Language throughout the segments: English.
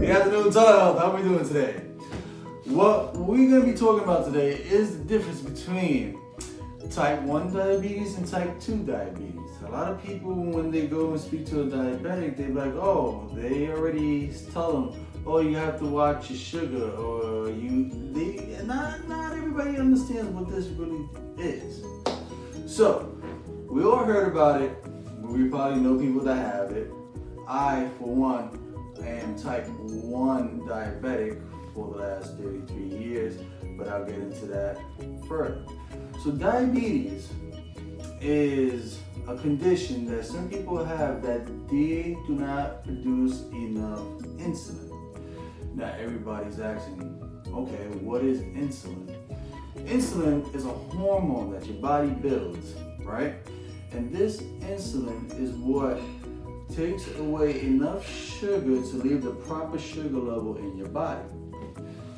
Good afternoon, telehealth. How we doing today? What we're going to be talking about today is the difference between type 1 diabetes and type 2 diabetes. A lot of people, when they go and speak to a diabetic, they're like, oh, they already tell them, oh, you have to watch your sugar, or not everybody understands what this really is. So, we all heard about it. We probably know people that have it. I, for one, am type 1 diabetic for the last 33 years, but I'll get into that further. So diabetes is a condition that some people have that they do not produce enough insulin. Now everybody's asking, okay, what is insulin? Insulin is a hormone that your body builds, right? And this insulin is what takes away enough sugar to leave the proper sugar level in your body.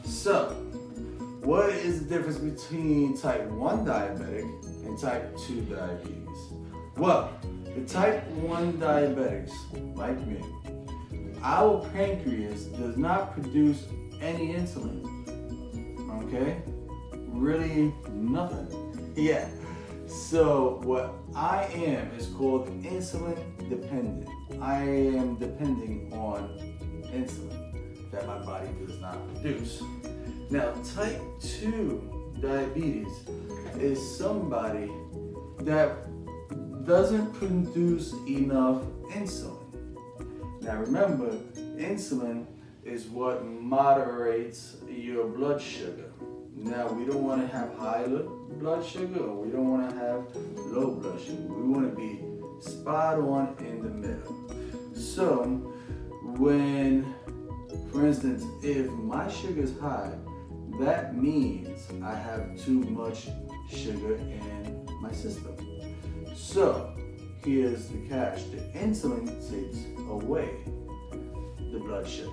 So, what is the difference between type 1 diabetic and type 2 diabetes? Well, the type 1 diabetics, like me, our pancreas does not produce any insulin. Okay? Really nothing. Yeah. So what I am is called insulin dependent. I am depending on insulin that my body does not produce. Now, type 2 diabetes is somebody that doesn't produce enough insulin. Now remember, insulin is what moderates your blood sugar. Now, we don't want to have high blood sugar, or we don't want to have low blood sugar. We want to be spot on in the middle. So, when, for instance, if my sugar is high, that means I have too much sugar in my system. So, here's the catch. The insulin takes away the blood sugar.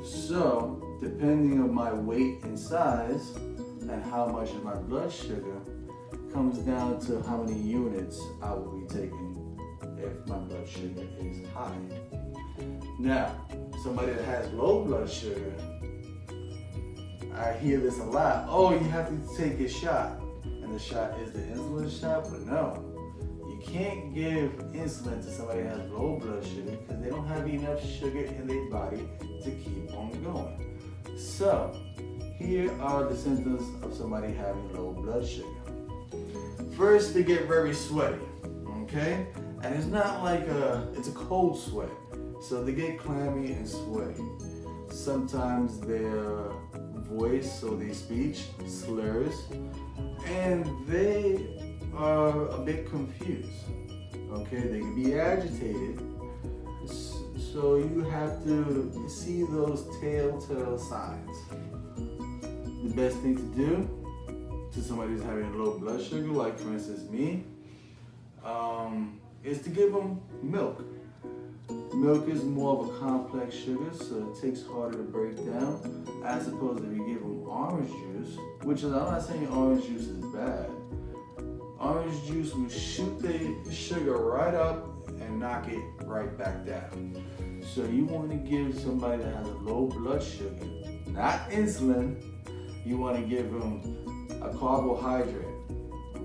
So, depending on my weight and size and how much of my blood sugar comes down to how many units I will be taking if my blood sugar is high. Now, somebody that has low blood sugar, I hear this a lot. Oh, you have to take a shot. And the shot is the insulin shot, but no. You can't give insulin to somebody that has low blood sugar because they don't have enough sugar in their body to keep on going. So, here are the symptoms of somebody having low blood sugar. First, they get very sweaty, okay? And it's not like it's a cold sweat. So they get clammy and sweaty. Sometimes their voice or their speech slurs, and they are a bit confused, okay? They can be agitated. So you have to see those telltale signs. The best thing to do to somebody who's having low blood sugar, like for instance me, is to give them milk. Milk is more of a complex sugar, so it takes harder to break down, as opposed to if you give them orange juice, which is, I'm not saying orange juice is bad. Orange juice will shoot the sugar right up and knock it right back down. So you want to give somebody that has a low blood sugar, not insulin, you want to give them a carbohydrate,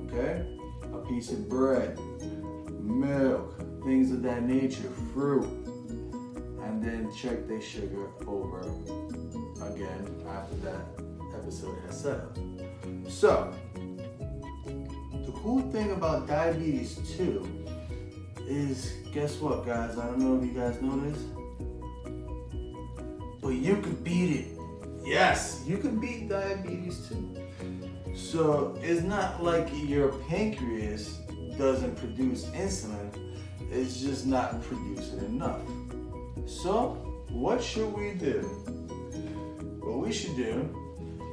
okay? A piece of bread, milk, things of that nature, fruit, and then check their sugar over again after that episode has settled. So, the cool thing about diabetes 2 is, guess what, guys? I don't know if you guys know this, but you can beat it. Yes, you can beat diabetes 2. So it's not like your pancreas doesn't produce insulin, it's just not producing enough. So what should we do? What we should do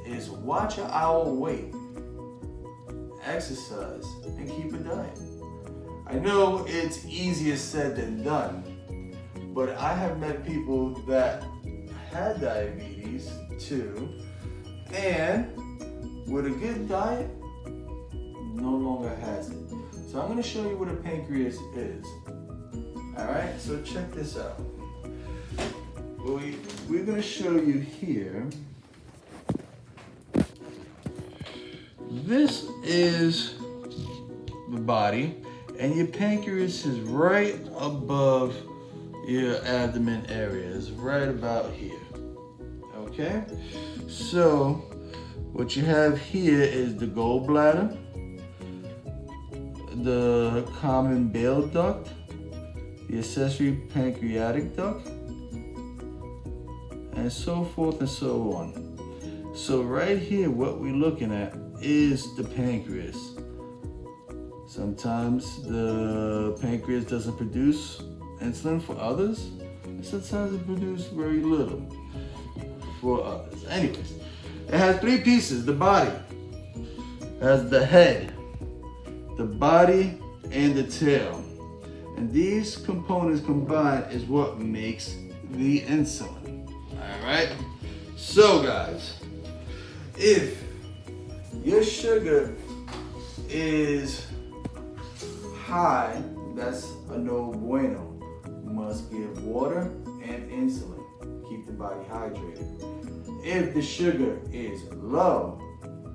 is watch our weight, exercise, and keep a diet. I know it's easier said than done, but I have met people that had diabetes too, and with a good diet, no longer has it. So I'm going to show you what a pancreas is. Alright, so check this out. we're gonna show you here. This is the body, and your pancreas is right above your abdomen area. It's right about here. Okay? So, what you have here is the gallbladder, the common bile duct, the accessory pancreatic duct, and so forth and so on. So right here, what we're looking at is the pancreas. Sometimes the pancreas doesn't produce insulin for others, and sometimes it produces very little for others. Anyways, it has three pieces. The body has the head, the body, and the tail. And these components combined is what makes the insulin. All right? So guys, if your sugar is high, that's a no bueno. You must give water and insulin. Keep the body hydrated. If the sugar is low,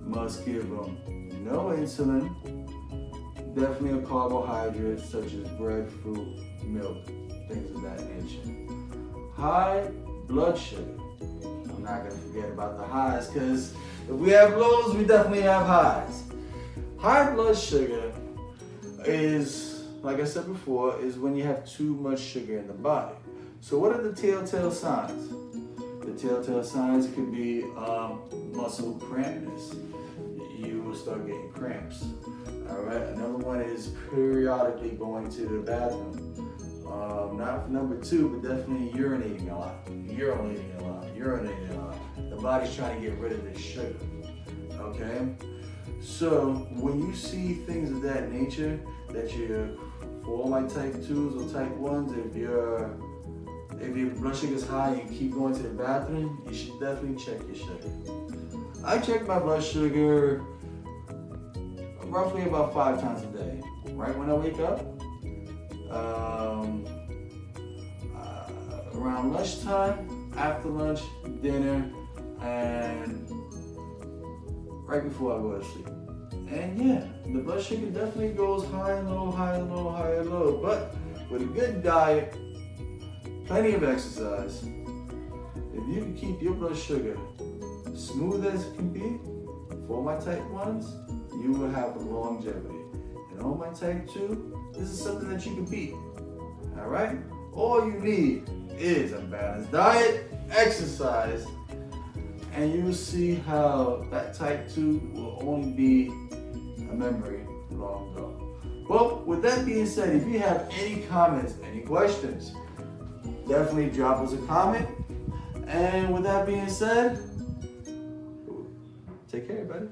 must give them no insulin. Definitely a carbohydrate such as bread, fruit, milk, things of that nature. High blood sugar. I'm not gonna forget about the highs, because if we have lows, we definitely have highs. High blood sugar is, like I said before, is when you have too much sugar in the body. So what are the telltale signs? The telltale signs could be muscle crampness. You will start getting cramps. All right. Another one is periodically going to the bathroom. Not number two, but definitely urinating a lot. The body's trying to get rid of this sugar. Okay. So when you see things of that nature, that you're, for all my type 2s or type 1s, if your blood sugar is high and you keep going to the bathroom, you should definitely check your sugar. I check my blood sugar roughly about 5 times a day. Right when I wake up, around lunchtime, after lunch, dinner, and right before I go to sleep. And yeah, the blood sugar definitely goes high and low, high and low, high and low. But with a good diet, plenty of exercise, if you can keep your blood sugar smooth as it can be, for my type 1s, you will have longevity. And on my type 2, this is something that you can beat. All right? All you need is a balanced diet, exercise, and you will see how that type 2 will only be a memory long ago. Well, with that being said, if you have any comments, any questions, definitely drop us a comment. And with that being said, take care, buddy.